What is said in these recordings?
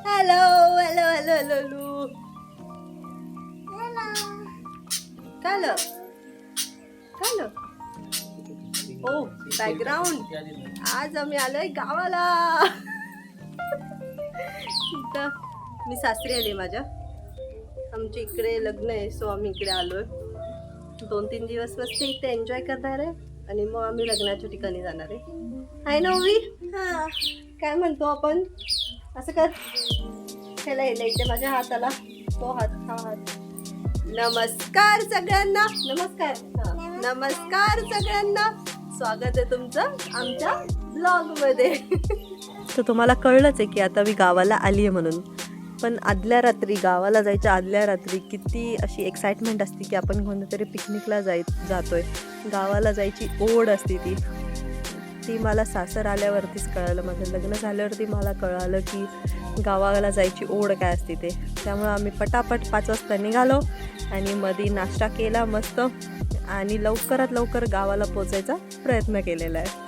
Hello hello hello hello hello काय काय ओ background आज आम्ही आलोय गावाला. इथं मी सासरी आली माझ्या. आमच्या इकडे लग्न आहे सो आम्ही इकडे आलोय. 2-3 दिवस मस्त इथे एन्जॉय करणार आहे आणि मग आम्ही लग्नाच्या ठिकाणी जाणार आहे. हाय नववी. हा काय म्हणतो आपण असं कर. ह्याला इथे माझ्या हाताला तो हात हा हात. नमस्कार सगळ्यांना. नमस्कार. नमस्कार सगळ्यांना. स्वागत आहे तुमचं आमच्या ब्लॉग मध्ये. तर तुम्हाला कळलंच आहे की आता मी गावाला आली आहे म्हणून. पण आदल्या रात्री गावाला जायच्या आदल्या रात्री किती अशी एक्साइटमेंट असते की आपण कोणत्यातरी पिकनिकला जातोय. गावाला जायची ओढ असते ती मला सासर आल्यावरतीच कळालं. माझं लग्न झाल्यावरती मला कळालं की गावाला जायची ओढ काय असते ते. त्यामुळं आम्ही पटापट 5 वाजता निघालो आणि मध्ये नाश्ता केला मस्त आणि लवकरात लवकर गावाला पोचायचा प्रयत्न केलेला आहे.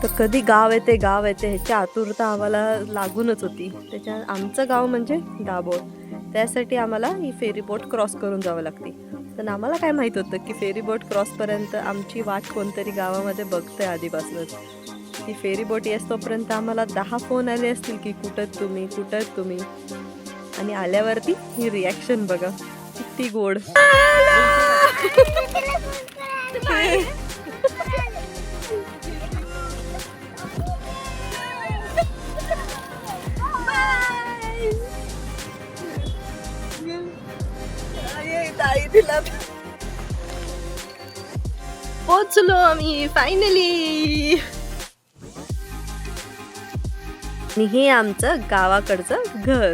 तर कधी गाव येते ह्याची आतुरता आम्हाला लागूनच होती. आमचं गाव म्हणजे दाभोळ. त्यासाठी आम्हाला ही फेरी बोट क्रॉस करून जावं लागते. तर आम्हाला काय माहीत होतं की फेरी बोट क्रॉसपर्यंत आमची वाट कोणतरी गावामध्ये बघतंय आधीपासूनच. ती फेरी बोट येतोपर्यंत आम्हाला 10 फोन आले असतील की कुठं तुम्ही. आणि आल्यावरती ही रिॲक्शन बघा किती गोड. पोचलो आम्ही फायनली. आणि हे आमचं गावाकडचं घर.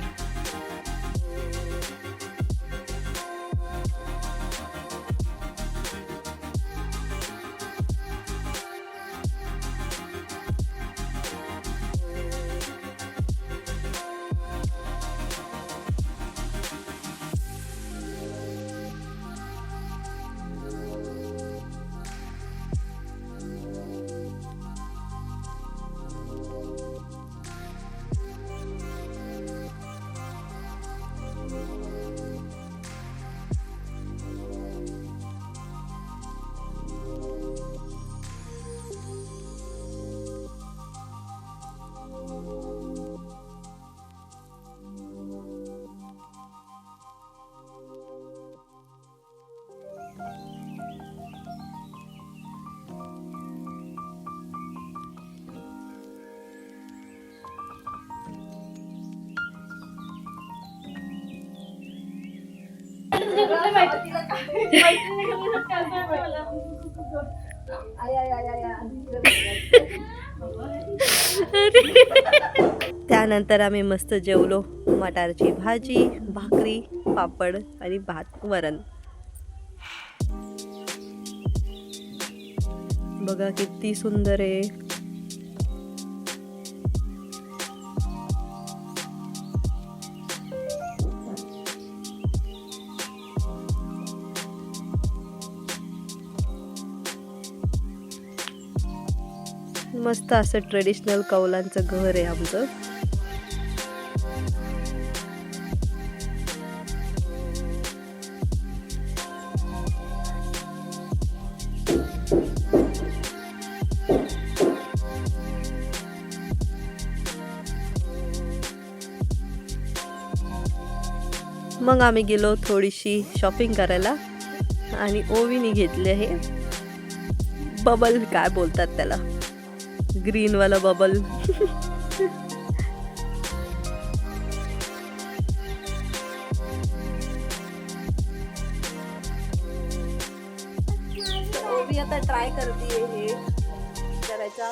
त्यानंतर आम्ही मस्त जेवलो. मटारची भाजी, भाकरी, पापड आणि भात वरण. बघा किती सुंदर आहे. मस्त असं ट्रेडिशनल कौलांचं घर आहे आमचं. मग आम्ही गेलो थोडीशी शॉपिंग करायला आणि ओवीने घेतले हे बबल, काय बोलतात त्याला, ग्रीन वाला बबल. ओवी आता ट्राय करते हे करायचा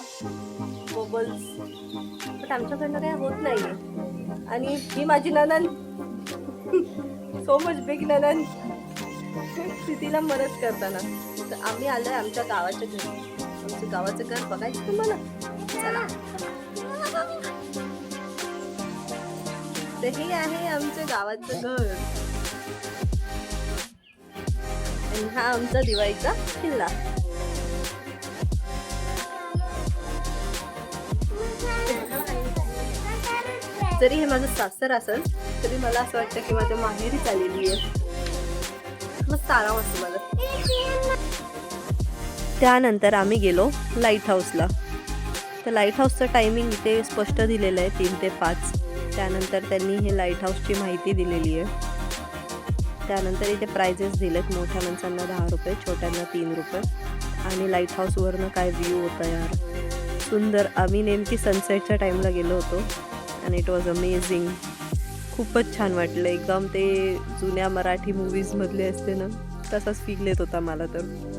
बबल्स, पण आमच्याकडनं काय होत नाहीये. आणि ही माझी नणंद सो मच बिग नणंद, तिला मदत करताना तर आम्ही आलोय आमच्या गावाच्या घरी. आमचं गावाचं घर बघायचं तुम्हाला, चला. तर हे आहे आमचं गावाचं घर आणि हा आमचा दिवाळीचा किल्ला. जरी हे माझं सासर असेल तरी मला असं वाटतं की माझ्या माहेरीच आलेली आहे. मस्त आराम असतो मला. त्यानंतर आम्ही गेलो लाईट हाऊसला. तर लाईट हाऊसचं टायमिंग इथे स्पष्ट दिलेलं आहे 3 ते 5. त्यानंतर त्यांनी हे लाईट हाऊसची माहिती दिलेली आहे. त्यानंतर इथे प्राइजेस दिलेत. मोठ्या माणसांना 10 रुपये, छोट्यांना 3 रुपये. आणि लाईट हाऊसवरनं काय व्ह्यू होता यार, सुंदर. आम्ही नेमकी सनसेटच्या टाईमला गेलो होतो आणि इट वॉज अमेझिंग. खूपच छान वाटलं. एकदम ते जुन्या मराठी मूवीजमधले असते ना, तसाच फील येत होता मला. तर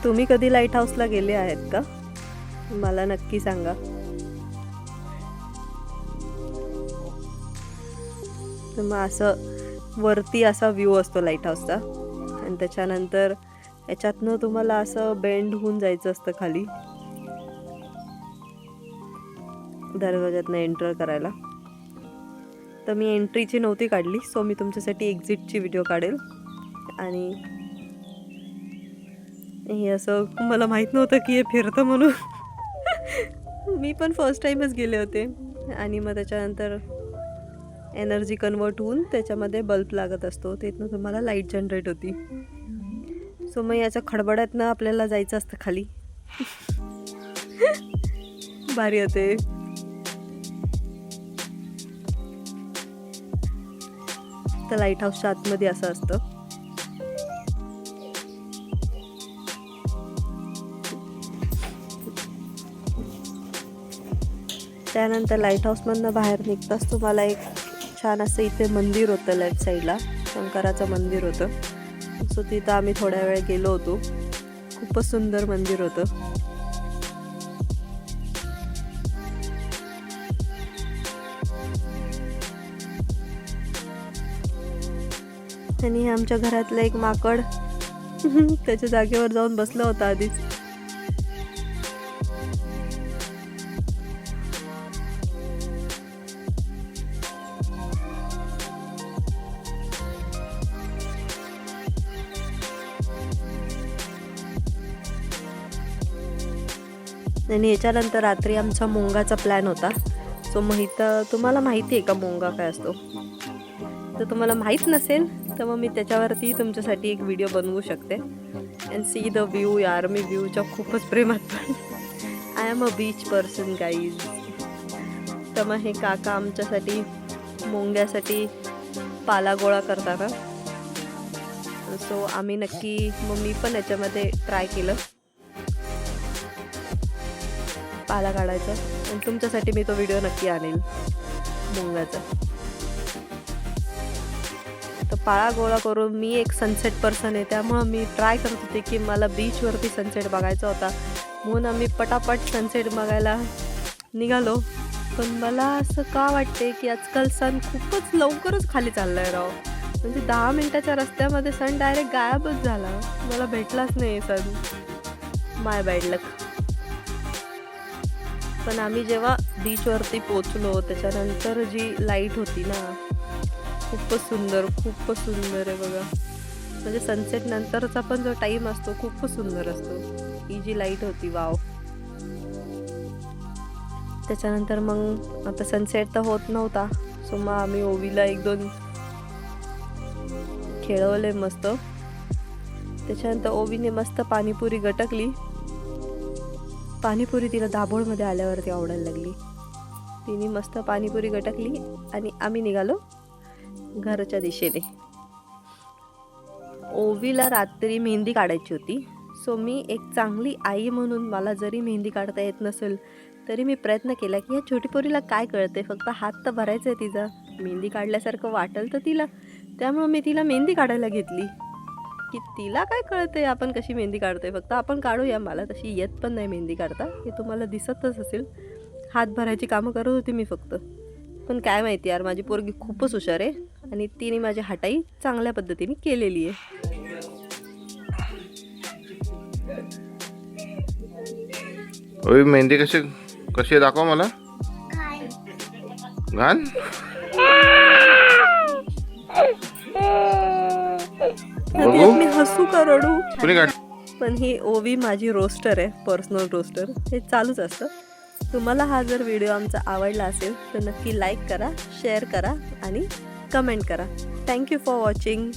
तुम्ही कधी लाईट हाऊसला गेले आहेत का? मला नक्की सांगा. तर मग असं वरती असा व्ह्यू असतो लाईट हाऊसचा आणि त्याच्यानंतर याच्यातनं तुम्हाला असं बेंड होऊन जायचं असतं खाली दरवाज्यातनं एंटर करायला. तर मी एंट्रीची नव्हती काढली, सो मी तुमच्यासाठी एक्झिटची व्हिडिओ काढेल. आणि हे असं मला माहीत नव्हतं की हे फिरतं म्हणून. मी पण फर्स्ट टाईमच गेले होते. आणि मग त्याच्यानंतर एनर्जी कन्वर्ट होऊन त्याच्यामध्ये बल्ब लागत असतो, तिथनं तुम्हाला लाईट जनरेट होती. सो मग याच्या खडबड्यातनं आपल्याला जायचं असतं खाली. भारी होते. तर लाईट हाऊसच्या आतमध्ये असं असतं. त्यानंतर लाईट हाऊसमधनं बाहेर निघताच तुम्हाला एक छान असं इथे मंदिर होतं. लेफ्ट साईडला शंकराचं मंदिर होतं. सो तिथं आम्ही थोड्या वेळ गेलो होतो. खूपच सुंदर मंदिर होतं. आणि आमच्या घरातलं एक माकड त्याच्या जागेवर जाऊन बसलं होतं आधीच. आणि याच्यानंतर रात्री आमचा मोंगाचा प्लॅन होता. सो इथं तुम्हाला माहिती आहे का मोंगा काय असतो? तर तुम्हाला माहीत नसेल तर मग मी त्याच्यावरती तुमच्यासाठी एक व्हिडिओ बनवू शकते. And see the view. यार मी व्ह्यूच्या खूपच प्रेमात पण. I am a beach person guys. तर मग हे काका आमच्यासाठी मोंग्यासाठी पाला गोळा करता का. सो आम्ही नक्की, मग मी पण याच्यामध्ये ट्राय केलं पाला काढायचं. आणि तुमच्यासाठी मी तो व्हिडिओ नक्की आणेल मुंगाचा. तर पाळा गोळा करून, मी एक सनसेट पर्सन आहे त्यामुळं मी ट्राय करत होते की मला बीचवरती सनसेट बघायचा होता, म्हणून आम्ही पटापट सनसेट बघायला निघालो. पण मला असं का वाटते की आजकाल सन खूपच लवकरच खाली चालला आहे राव. म्हणजे 10 मिनिटाच्या रस्त्यामध्ये सन डायरेक्ट गायबच झाला. मला भेटलाच नाही सन. माय बॅड लक. पण आम्ही जेव्हा बीचवरती पोचलो त्याच्यानंतर जी लाईट होती ना, खूपच सुंदर आहे बघा. म्हणजे सनसेट नंतरचा पण जो टाईम असतो खूपच सुंदर असतो. ही जी लाईट होती, वाव. त्याच्यानंतर मग आता सनसेट तर होत नव्हता. सो मग आम्ही ओवीला 1-2 खेळवले मस्त. त्याच्यानंतर ओवीने मस्त पाणीपुरी गटकली. पाणीपुरी तिला दाभोळमध्ये आल्यावरती आवडायला लागली. तिने मस्त पाणीपुरी गटकली आणि आम्ही निघालो घराच्या दिशेने. ओवीला रात्री मेहंदी काढायची होती. सो मी एक चांगली आई म्हणून, मला जरी मेहंदी काढता येत नसेल तरी मी प्रयत्न केला की या छोटी पोरीला काय कळते, फक्त हात तर भरायचा आहे तिचा, मेहंदी काढल्यासारखं वाटेल तर तिला. त्यामुळे मी तिला मेहंदी काढायला घेतली की तिला काय कळते आपण कशी मेहंदी काढतोय, फक्त आपण काढूया. मला तशी येत पण नाही मेहंदी काढता, हे तुम्हाला दिसतच असेल. हात भरायची कामं करत होती मी फक्त. पण काय माहिती यार, माझी पोरगी खूपच हुशार आहे आणि तिने माझी हटाई चांगल्या पद्धतीने केलेली आहे. ओय मेहंदी कशी कशी दाखव मला. घाण. बघू मी हसू का रडू? कुणी काढ. पण ही ओवी माझी रोस्टर आहे, पर्सनल रोस्टर. हे चालूच असतं. तुम्हाला हा जर व्हिडिओ आमचा आवडला असेल तर नक्की लाईक करा, शेअर करा आणि कमेंट करा. Thank you for watching.